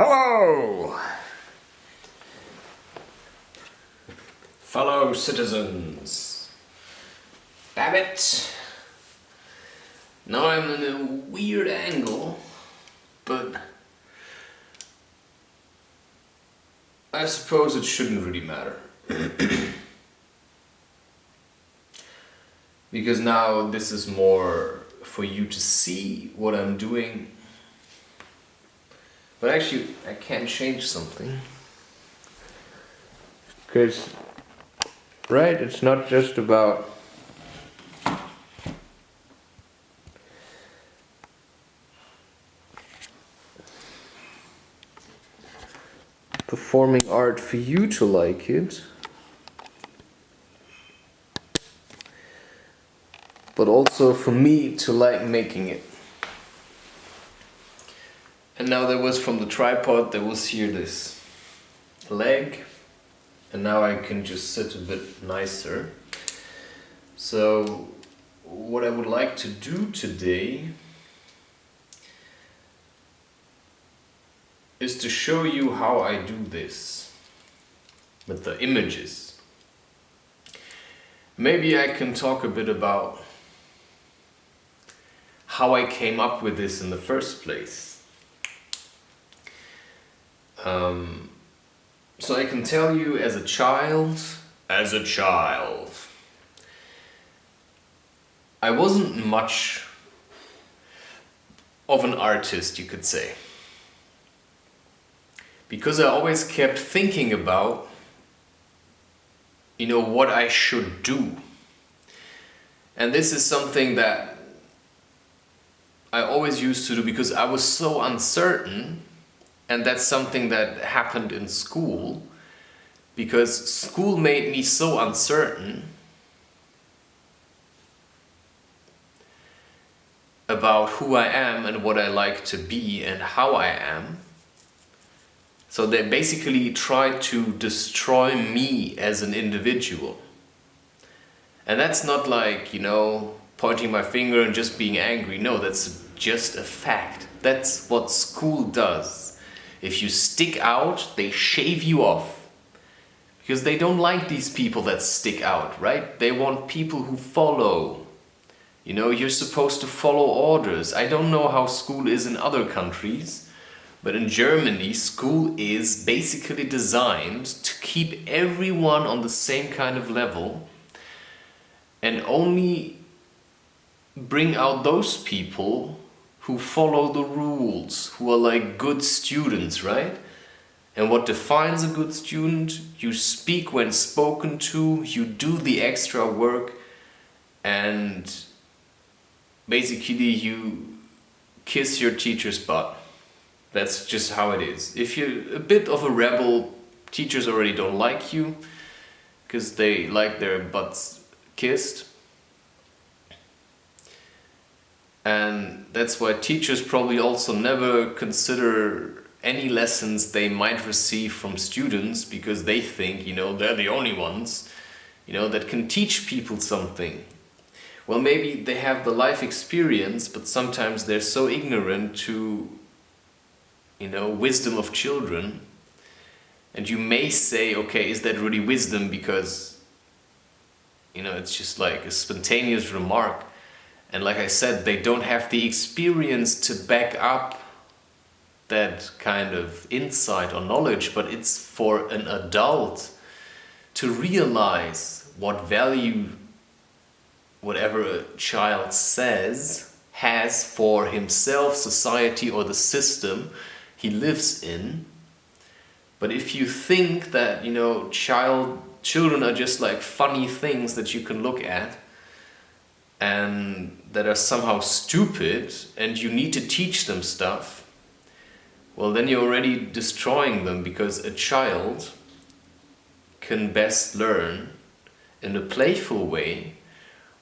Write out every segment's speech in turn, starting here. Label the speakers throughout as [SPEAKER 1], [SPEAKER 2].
[SPEAKER 1] Hello, fellow citizens. Babbitt. Now I'm in a weird angle, but I suppose it shouldn't really matter. Because now this is more for you to see what I'm doing. But actually, I can change something. Because, right, it's not just about performing art for you to like it, but also for me to like making it. And now there was from the tripod, there was here this leg, and now I can just sit a bit nicer. So what I would like to do today is to show you how I do this with the images. Maybe I can talk a bit about how I came up with this in the first place. So I can tell you as a child, I wasn't much of an artist, you could say. Because I always kept thinking about, what I should do. And this is something that I always used to do because I was so uncertain. And that's something that happened in school, because school made me so uncertain about who I am and what I like to be and how I am. So they basically tried to destroy me as an individual. And that's not like, pointing my finger and just being angry. No, that's just a fact. That's what school does. If you stick out, they shave you off. Because they don't like these people that stick out, right? They want people who follow. You're supposed to follow orders. I don't know how school is in other countries, but in Germany, school is basically designed to keep everyone on the same kind of level and only bring out those people who follow the rules, who are like good students, right? And what defines a good student? You speak when spoken to, you do the extra work, and basically you kiss your teacher's butt. That's just how it is. If you're a bit of a rebel, teachers already don't like you because they like their butts kissed. And that's why teachers probably also never consider any lessons they might receive from students, because they think, they're the only ones, that can teach people something. Well, maybe they have the life experience, but sometimes they're so ignorant to, wisdom of children. And you may say, okay, is that really wisdom? Because, it's just like a spontaneous remark. And like I said, they don't have the experience to back up that kind of insight or knowledge, but it's for an adult to realize what value whatever a child says has for himself, society, or the system he lives in. But if you think that, children are just like funny things that you can look at, and that are somehow stupid, and you need to teach them stuff, well, then you're already destroying them, because a child can best learn in a playful way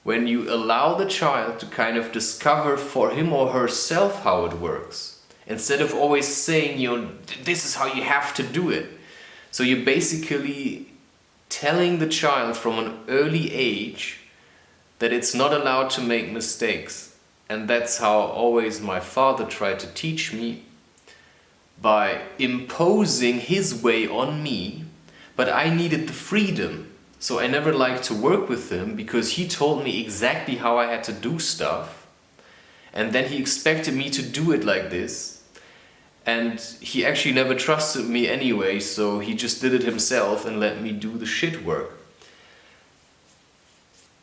[SPEAKER 1] when you allow the child to kind of discover for him or herself how it works, instead of always saying, this is how you have to do it. So you're basically telling the child from an early age that it's not allowed to make mistakes. And that's how always my father tried to teach me, by imposing his way on me, but I needed the freedom. So I never liked to work with him because he told me exactly how I had to do stuff. And then he expected me to do it like this. And he actually never trusted me anyway, so he just did it himself and let me do the shit work.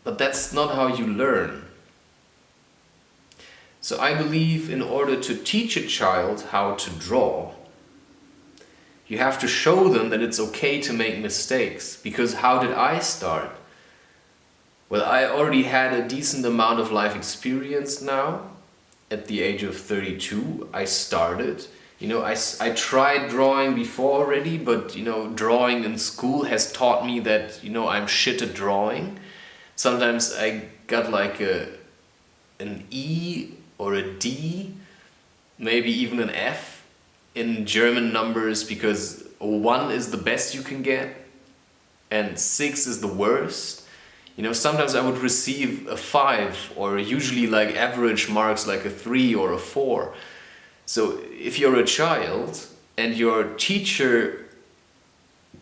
[SPEAKER 1] But that's not how you learn. So I believe in order to teach a child how to draw, you have to show them that it's okay to make mistakes. Because how did I start? Well, I already had a decent amount of life experience now. At the age of 32, I started. I tried drawing before already, but drawing in school has taught me that I'm shit at drawing. Sometimes I got like an E or a D, maybe even an F in German numbers, because 1 is the best you can get and 6 is the worst. Sometimes I would receive a 5, or usually like average marks like a 3 or a 4. So if you're a child and your teacher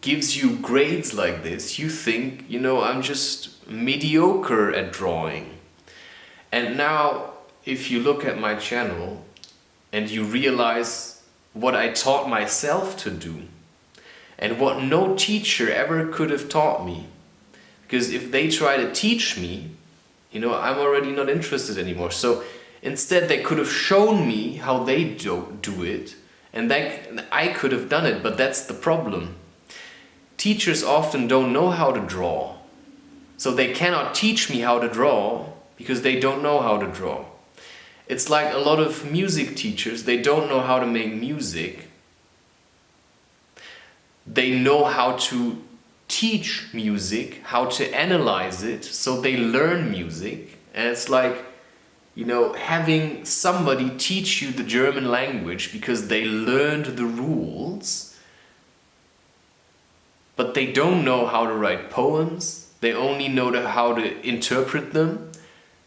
[SPEAKER 1] gives you grades like this, you think, I'm just mediocre at drawing. And now if you look at my channel and you realize what I taught myself to do and what no teacher ever could have taught me, because if they try to teach me, I'm already not interested anymore. So instead they could have shown me how they do it, and I could have done it, but that's the problem. Teachers often don't know how to draw, so they cannot teach me how to draw because they don't know how to draw. It's like a lot of music teachers, they don't know how to make music. They know how to teach music, how to analyze it, so they learn music. And it's like, having somebody teach you the German language because they learned the rules, but they don't know how to write poems. They only know how to interpret them.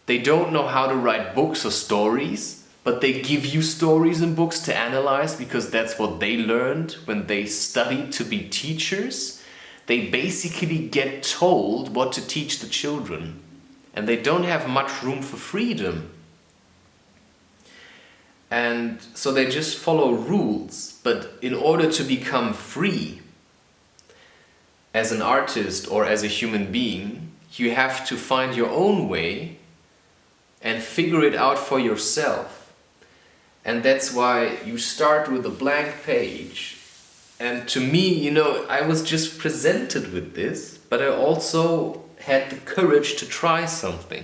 [SPEAKER 1] They don't know how to write books or stories, but they give you stories and books to analyze because that's what they learned when they studied to be teachers. They basically get told what to teach the children, and they don't have much room for freedom. And so they just follow rules, but in order to become free as an artist or as a human being, you have to find your own way and figure it out for yourself. And that's why you start with a blank page. And to me, I was just presented with this, but I also had the courage to try something.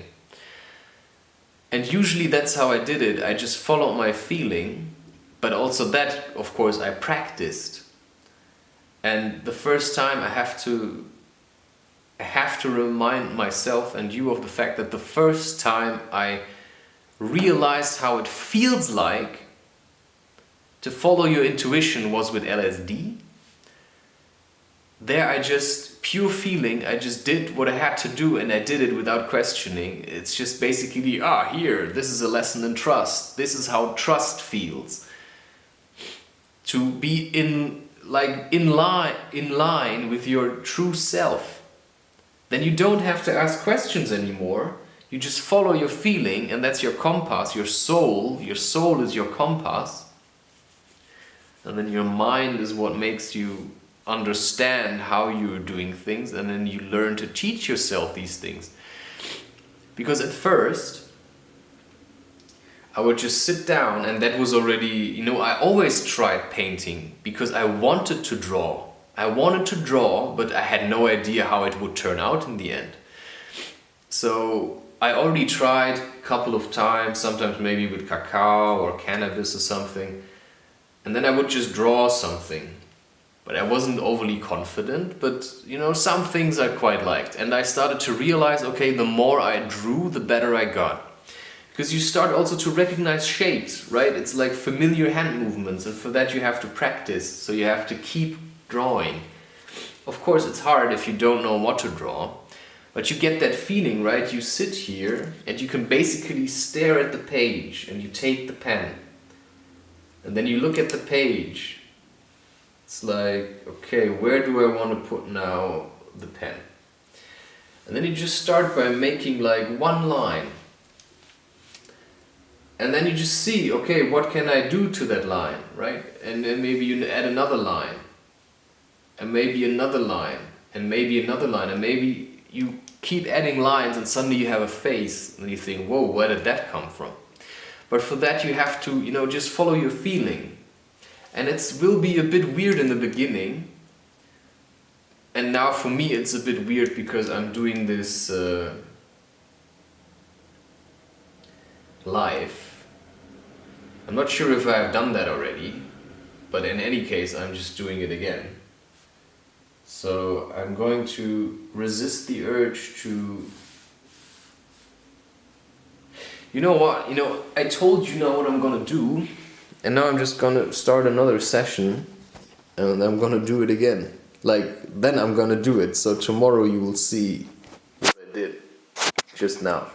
[SPEAKER 1] And usually that's how I did it. I just followed my feeling, but also that, of course, I practiced. And the first time I have to remind myself and you of the fact that the first time I realized how it feels like to follow your intuition was with LSD. There I just, pure feeling, I just did what I had to do and I did it without questioning. It's just basically, here, this is a lesson in trust. This is how trust feels. To be in line with your true self. Then you don't have to ask questions anymore. You just follow your feeling, and that's your compass, your soul. Your soul is your compass. And then your mind is what makes you understand how you're doing things, and then you learn to teach yourself these things. Because at first, I would just sit down, and that was already, I always tried painting because I wanted to draw. I wanted to draw, but I had no idea how it would turn out in the end. So I already tried a couple of times, sometimes maybe with cacao or cannabis or something. And then I would just draw something. But I wasn't overly confident, but some things I quite liked. And I started to realize, okay, the more I drew, the better I got. Because you start also to recognize shapes, right? It's like familiar hand movements, and for that you have to practice. So you have to keep drawing. Of course, it's hard if you don't know what to draw, but you get that feeling, right? You sit here and you can basically stare at the page and you take the pen And then you look at the page. It's like, okay, where do I want to put now the pen? And then you just start by making like one line. And then you just see, okay, what can I do to that line, right? And then maybe you add another line. And maybe another line. And maybe another line. And maybe you keep adding lines and suddenly you have a face. And you think, whoa, where did that come from? But for that you have to, just follow your feeling. And it will be a bit weird in the beginning. And now for me it's a bit weird because I'm doing this live. I'm not sure if I've done that already, but in any case I'm just doing it again. So I'm going to resist the urge to... You know what? I told you now what I'm gonna do, and now I'm just gonna start another session, and I'm gonna do it again. Then I'm gonna do it, so tomorrow you will see what I did just now.